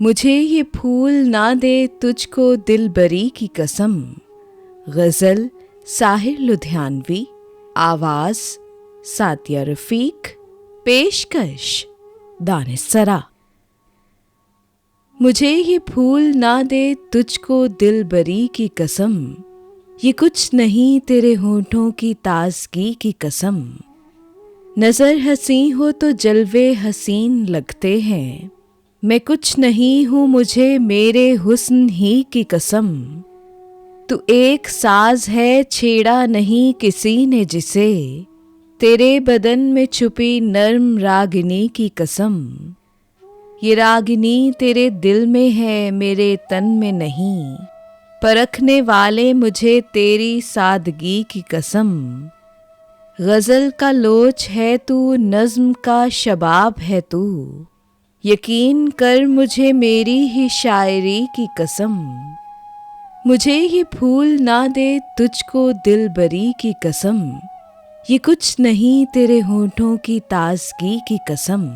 मुझे ये फूल ना दे तुझको दिलबरी की कसम। गज़ल साहिर लुधियानवी, आवाज़ सातिया रफ़ीक, पेशकश दानिश-सरा। मुझे ये फूल ना दे तुझको दिलबरी की कसम, ये कुछ नहीं तेरे होठों की ताज़गी की कसम। नज़र हसी हो तो जलवे हसीन लगते हैं, मैं कुछ नहीं हूँ मुझे मेरे हुस्न ही की कसम। तू एक साज है छेड़ा नहीं किसी ने जिसे, तेरे बदन में छुपी नर्म रागिनी की कसम। ये रागिनी तेरे दिल में है मेरे तन में नहीं, परखने वाले मुझे तेरी सादगी की कसम। गज़ल का लोच है तू, नज़्म का शबाब है तू, यकीन कर मुझे मेरी ही शायरी की कसम। मुझे ये फूल ना दे तुझको दिलबरी की कसम, ये कुछ नहीं तेरे होठों की ताज़गी की कसम।